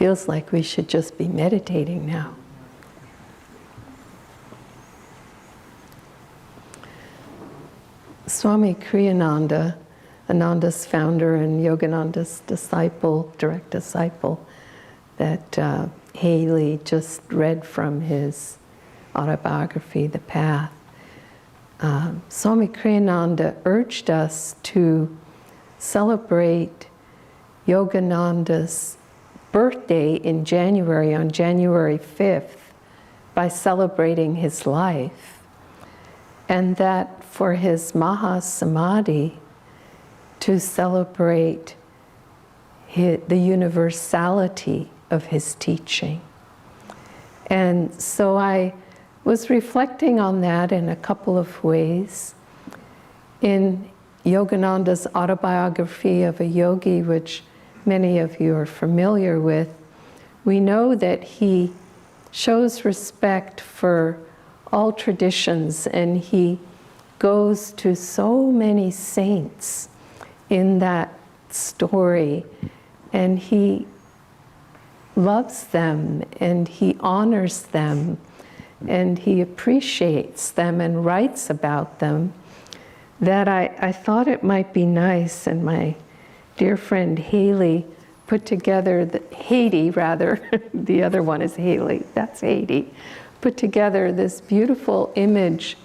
Feels like we should just be meditating now. Swami Kriyananda, Ananda's founder and Yogananda's disciple, direct disciple, that Haley just read from his autobiography, The Path. Swami Kriyananda urged us to celebrate Yogananda's birthday in January, on January 5th, by celebrating his life. And that for his Mahasamadhi, to celebrate the universality of his teaching. And so I was reflecting on that in a couple of ways. In Yogananda's Autobiography of a Yogi, which many of you are familiar with, we know that he shows respect for all traditions, and he goes to so many saints in that story, and he loves them, and he honors them, and he appreciates them and writes about them, that I thought it might be nice, and my dear friend Haley put together, Haiti rather, the other one is Haley, that's Haiti, put together this beautiful image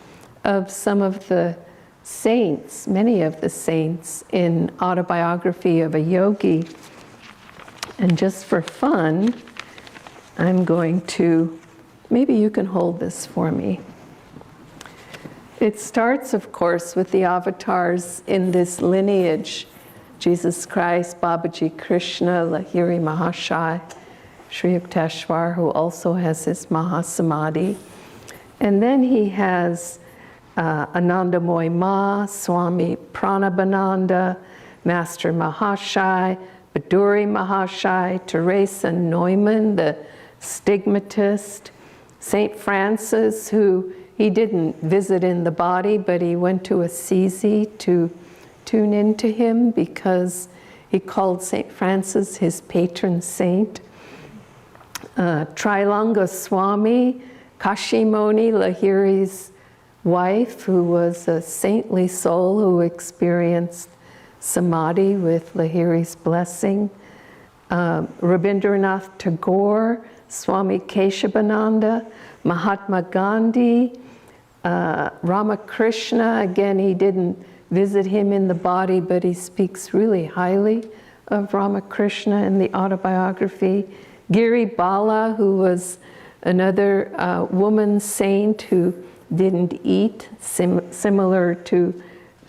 of some of the saints, many of the saints in Autobiography of a Yogi. And just for fun, I'm going to, maybe you can hold this for me. It starts, of course, with the avatars in this lineage: Jesus Christ, Babaji Krishna, Lahiri Mahashai, Sri Yukteswar, who also has his Mahasamadhi. And then he has Ananda Moy Ma, Swami Pranabhananda, Master Mahashai, Baduri Mahashai, Teresa Neumann, the stigmatist, St. Francis, who he didn't visit in the body, but he went to Assisi to tune into him because he called St. Francis his patron saint. Trilanga Swami, Kashimoni, Lahiri's wife, who was a saintly soul who experienced samadhi with Lahiri's blessing. Rabindranath Tagore, Swami Keshavananda, Mahatma Gandhi, Ramakrishna. Again, he didn't visit him in the body, but he speaks really highly of Ramakrishna in the autobiography. Giri Bala, who was another woman saint who didn't eat, similar to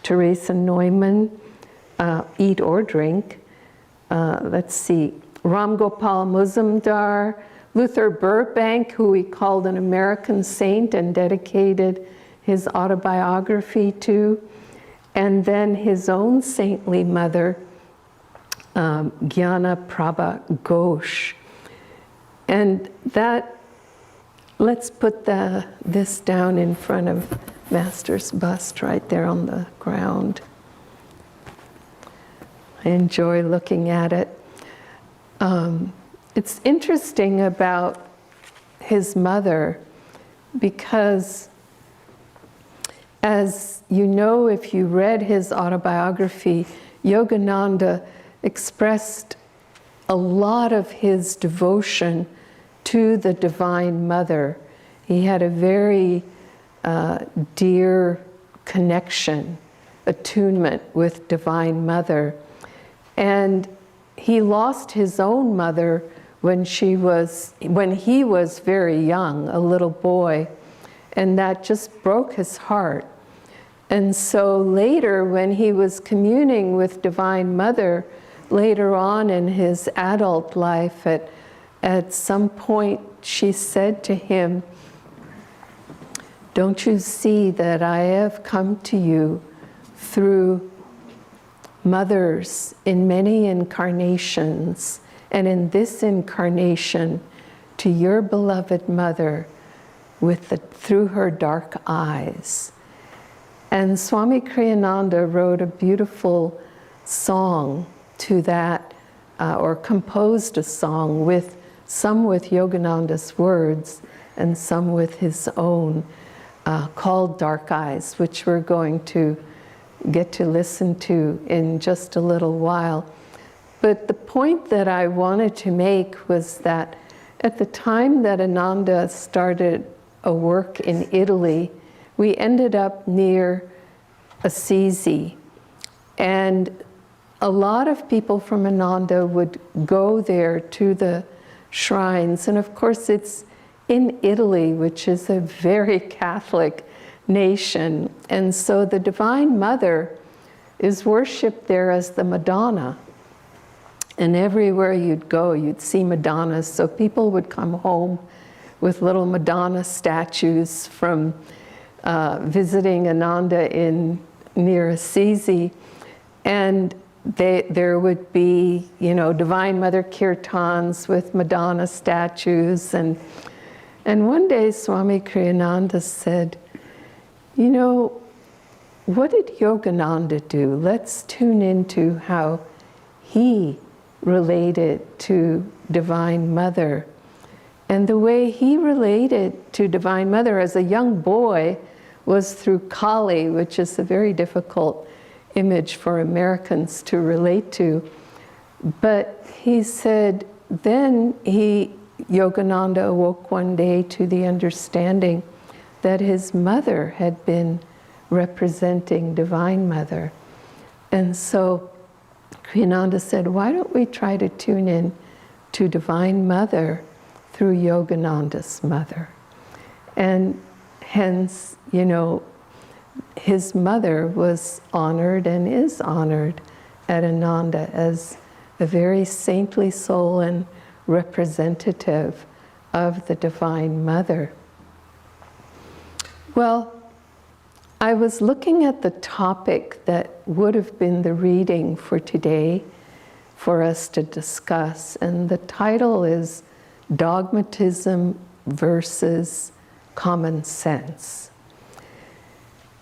Teresa Neumann, eat or drink. Let's see, Ram Gopal Muzumdar, Luther Burbank, who he called an American saint and dedicated his autobiography to, and then his own saintly mother, Gyana Prabha Ghosh. And that, let's put this down in front of Master's bust right there on the ground. I enjoy looking at it. It's interesting about his mother because, as you know, if you read his autobiography, Yogananda expressed a lot of his devotion to the Divine Mother. He had a very dear connection, attunement with Divine Mother. And he lost his own mother when he was very young, a little boy, and that just broke his heart. And so later, when he was communing with Divine Mother, later on in his adult life, at some point she said to him, "Don't you see that I have come to you through mothers in many incarnations, and in this incarnation to your beloved mother through her dark eyes?" And Swami Kriyananda wrote a beautiful song to that or composed a song with some with Yogananda's words and some with his own, called Dark Eyes, which we're going to get to listen to in just a little while. But the point that I wanted to make was that at the time that Ananda started a work in Italy, we ended up near Assisi. And a lot of people from Ananda would go there to the shrines. And of course, it's in Italy, which is a very Catholic nation. And so the Divine Mother is worshipped there as the Madonna. And everywhere you'd go, you'd see Madonnas. So people would come home with little Madonna statues from visiting Ananda near Assisi. And there would be, Divine Mother kirtans with Madonna statues. And one day Swami Kriyananda said, what did Yogananda do? Let's tune into how he related to Divine Mother. And the way he related to Divine Mother as a young boy was through Kali, which is a very difficult image for Americans to relate to. But he said, then Yogananda awoke one day to the understanding that his mother had been representing Divine Mother. And so Kriyananda said, why don't we try to tune in to Divine Mother through Yogananda's mother? And hence, his mother was honored and is honored at Ananda as a very saintly soul and representative of the Divine Mother. Well, I was looking at the topic that would have been the reading for today for us to discuss, and the title is Dogmatism versus Common Sense.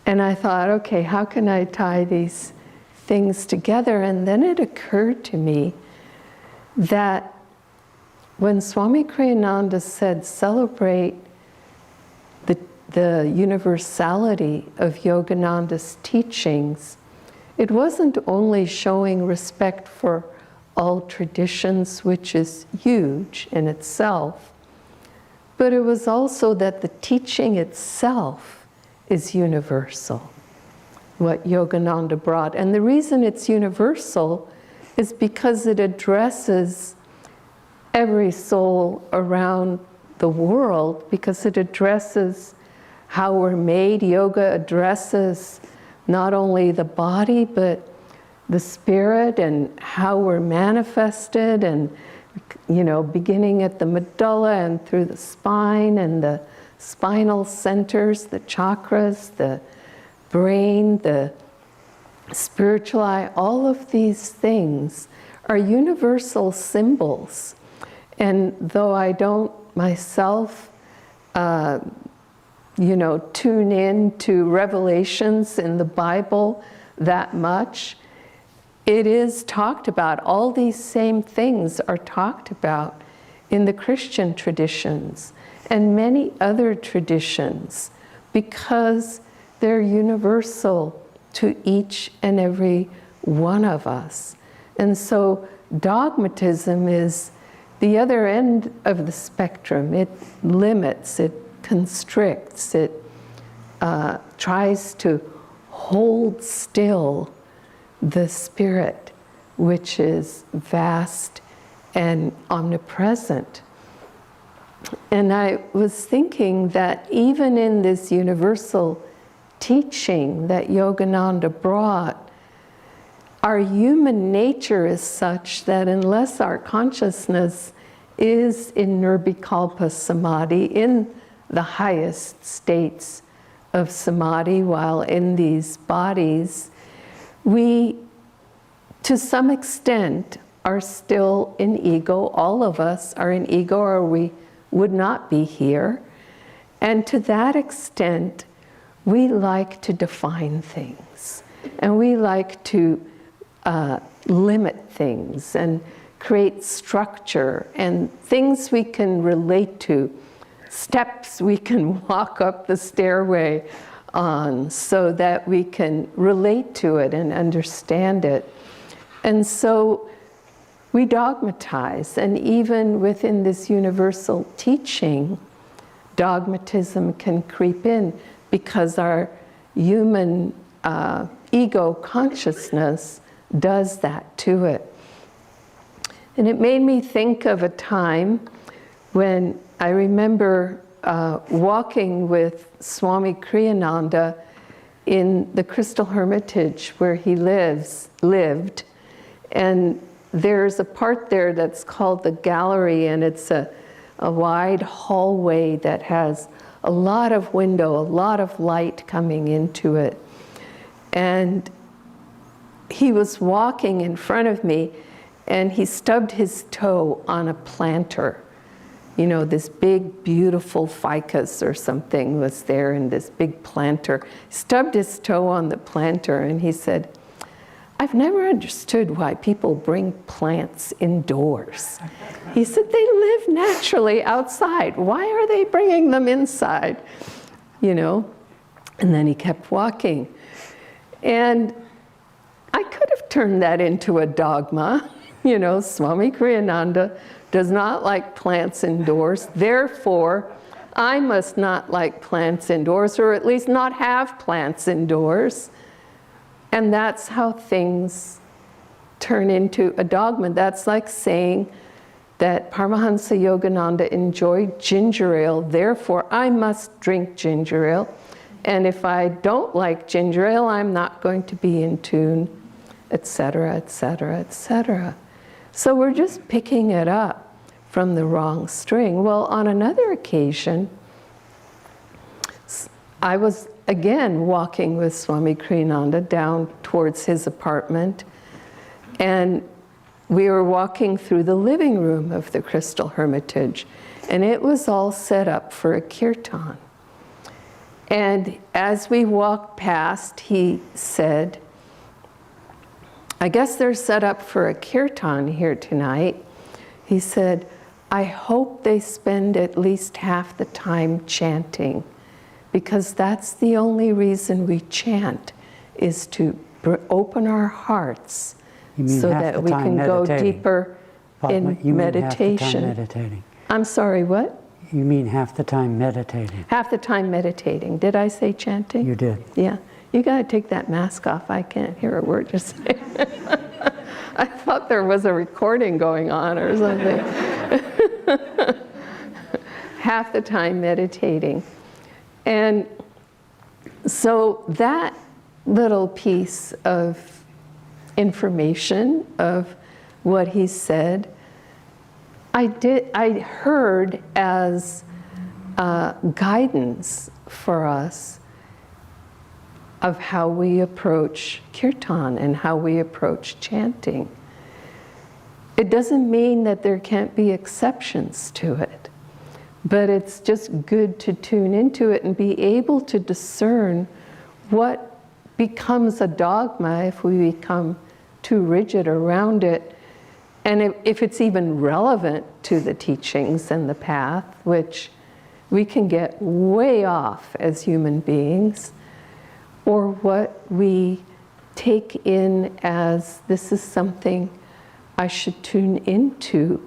And I thought, okay, how can I tie these things together? And then it occurred to me that when Swami Kriyananda said celebrate the universality of Yogananda's teachings, it wasn't only showing respect for all traditions, which is huge in itself, but it was also that the teaching itself is universal, what Yogananda brought. And the reason it's universal is because it addresses every soul around the world, because it addresses how we're made. Yoga addresses not only the body, but the spirit and how we're manifested, and beginning at the medulla and through the spine and the spinal centers, the chakras, the brain, the spiritual eye. All of these things are universal symbols. And though I don't myself tune in to revelations in the Bible that much, it is talked about. All these same things are talked about in the Christian traditions and many other traditions because they're universal to each and every one of us. And so dogmatism is the other end of the spectrum. It limits, it constricts, it tries to hold still the spirit, which is vast and omnipresent. And I was thinking that even in this universal teaching that Yogananda brought, our human nature is such that unless our consciousness is in nirvikalpa samadhi, in the highest states of samadhi while in these bodies, we, to some extent, are still in ego. All of us are in ego, or we would not be here. And to that extent, we like to define things, and we like to limit things and create structure and things we can relate to, steps we can walk up the stairway on so that we can relate to it and understand it. And so we dogmatize, and even within this universal teaching, dogmatism can creep in because our human ego consciousness does that to it. And it made me think of a time when I remember walking with Swami Kriyananda in the Crystal Hermitage where he lived. And there's a part there that's called the gallery, and it's a wide hallway that has a lot of window, a lot of light coming into it. And he was walking in front of me, and he stubbed his toe on a planter. You know, this big, beautiful ficus or something was there in this big planter. Stubbed his toe on the planter, and he said, "I've never understood why people bring plants indoors." He said, "They live naturally outside. Why are they bringing them inside?" You know? And then he kept walking. And I could have turned that into a dogma. You know, Swami Kriyananda does not like plants indoors. Therefore, I must not like plants indoors, or at least not have plants indoors. And that's how things turn into a dogma. That's like saying that Paramhansa Yogananda enjoyed ginger ale, therefore I must drink ginger ale. And if I don't like ginger ale, I'm not going to be in tune, etc., etc., etc. So we're just picking it up from the wrong string. Well, on another occasion, I was again walking with Swami Kriyananda down towards his apartment, and we were walking through the living room of the Crystal Hermitage, and it was all set up for a kirtan. And as we walked past, he said, "I guess they're set up for a kirtan here tonight." He said, "I hope they spend at least half the time chanting, because that's the only reason we chant, is to open our hearts so that we can go deeper in meditation." Half the time meditating. I'm sorry, what? You mean half the time meditating. Half the time meditating. Did I say chanting? You did. Yeah. You got to take that mask off. I can't hear a word you're saying. I thought there was a recording going on or something. Half the time meditating. And so that little piece of information of what he said, I heard as guidance for us of how we approach kirtan and how we approach chanting. It doesn't mean that there can't be exceptions to it, but it's just good to tune into it and be able to discern what becomes a dogma if we become too rigid around it, and if it's even relevant to the teachings and the path, which we can get way off as human beings, or what we take in as this is something I should tune into,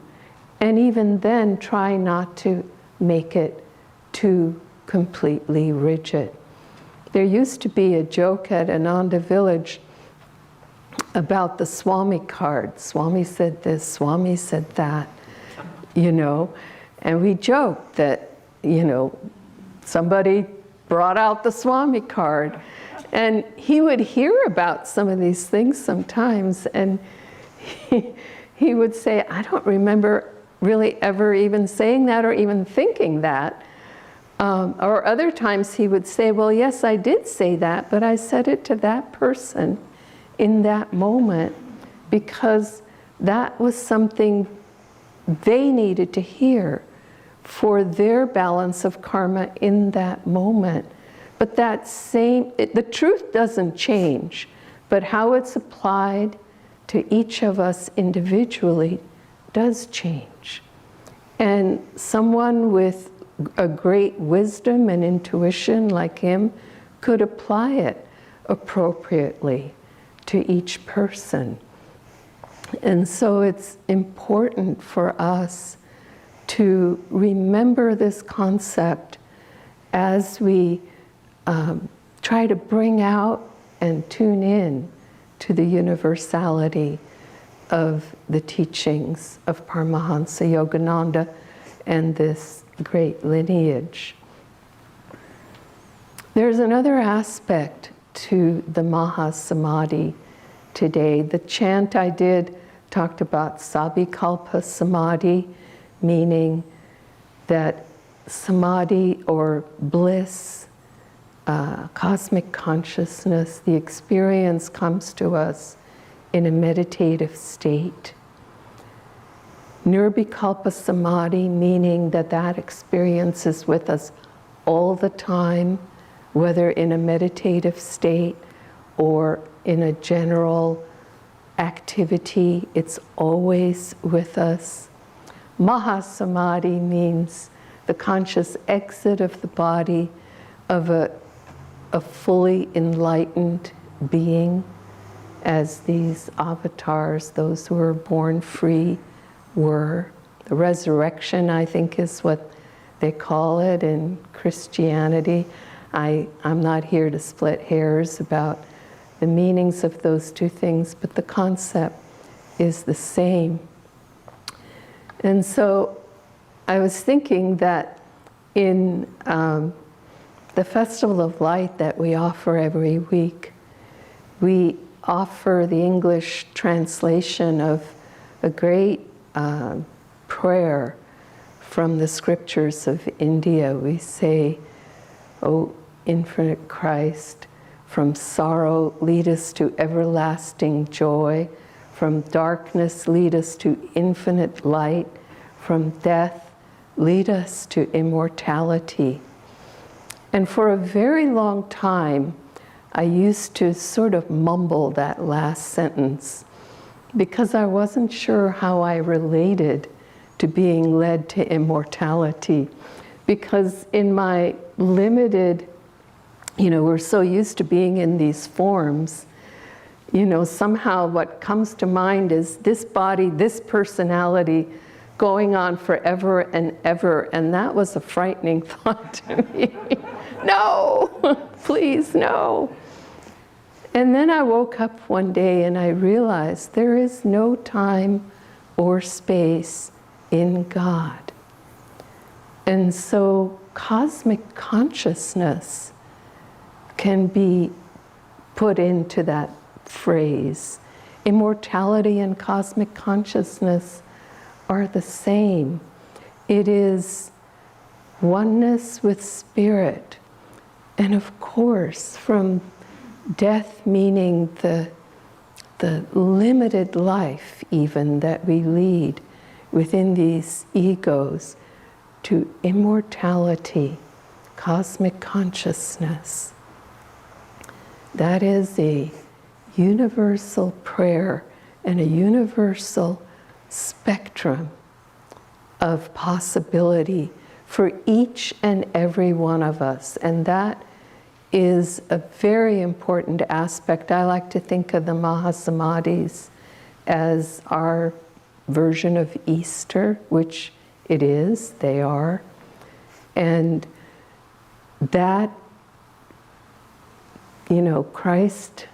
and even then try not to make it too completely rigid. There used to be a joke at Ananda village about the Swami card. Swami said this, Swami said that, you know, and we joked that, you know, somebody brought out the Swami card, and he would hear about some of these things sometimes, and he would say, "I don't remember really ever even saying that or even thinking that." Or other times he would say, "Well, yes, I did say that, but I said it to that person in that moment because that was something they needed to hear for their balance of karma in that moment." But the truth doesn't change, but how it's applied to each of us individually does change. And someone with a great wisdom and intuition like him could apply it appropriately to each person. And so it's important for us to remember this concept as we try to bring out and tune in to the universality of the teachings of Paramhansa Yogananda and this great lineage. There's another aspect to the Mahasamadhi today. The chant I did talked about Sabikalpa Samadhi, meaning that samadhi or bliss, cosmic consciousness, the experience comes to us in a meditative state. Nirvikalpa Samadhi, meaning that that experience is with us all the time, whether in a meditative state or in a general activity, it's always with us. Mahasamadhi means the conscious exit of the body of a fully enlightened being, as these avatars, those who are born free, were. The resurrection, I think, is what they call it in Christianity. I'm not here to split hairs about the meanings of those two things, but the concept is the same. And so I was thinking that in the Festival of Light that we offer every week, we offer the English translation of a great prayer from the scriptures of India. We say, "O infinite Christ, from sorrow lead us to everlasting joy, from darkness lead us to infinite light, from death lead us to immortality." And for a very long time, I used to sort of mumble that last sentence because I wasn't sure how I related to being led to immortality. Because in my limited, we're so used to being in these forms, somehow what comes to mind is this body, this personality going on forever and ever. And that was a frightening thought to me. No, please, no. And then I woke up one day and I realized there is no time or space in God. And so cosmic consciousness can be put into that phrase. Immortality and cosmic consciousness are the same. It is oneness with spirit. And of course, from death meaning the limited life even that we lead within these egos, to immortality, cosmic consciousness. That is a universal prayer and a universal spectrum of possibility for each and every one of us. And that is a very important aspect. I like to think of the Mahasamadhis as our version of Easter, which it is, they are. And that, Christ,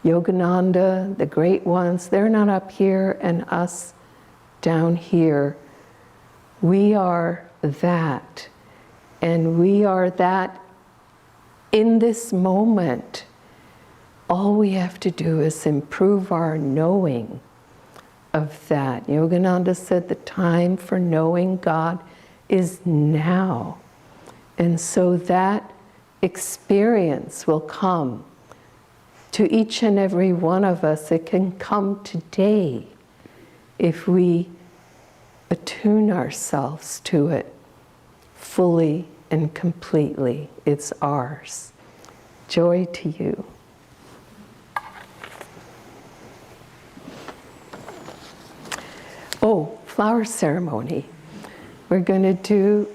Yogananda, the great ones, they're not up here and us down here. We are that. And we are that in this moment. All we have to do is improve our knowing of that. Yogananda said the time for knowing God is now. And so that experience will come to each and every one of us. It can come today if we attune ourselves to it fully and completely. It's ours. Joy to you. Oh, flower ceremony. We're going to do,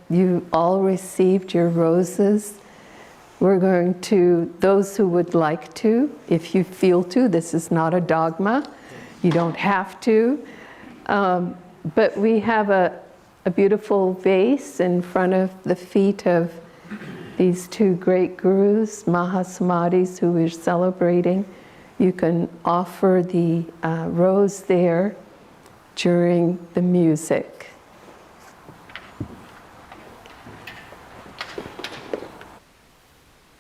you all received your roses. We're going to, those who would like to, if you feel to, this is not a dogma, you don't have to. But we have a beautiful vase in front of the feet of these two great gurus, Mahasamadhis, who we're celebrating. You can offer the rose there during the music.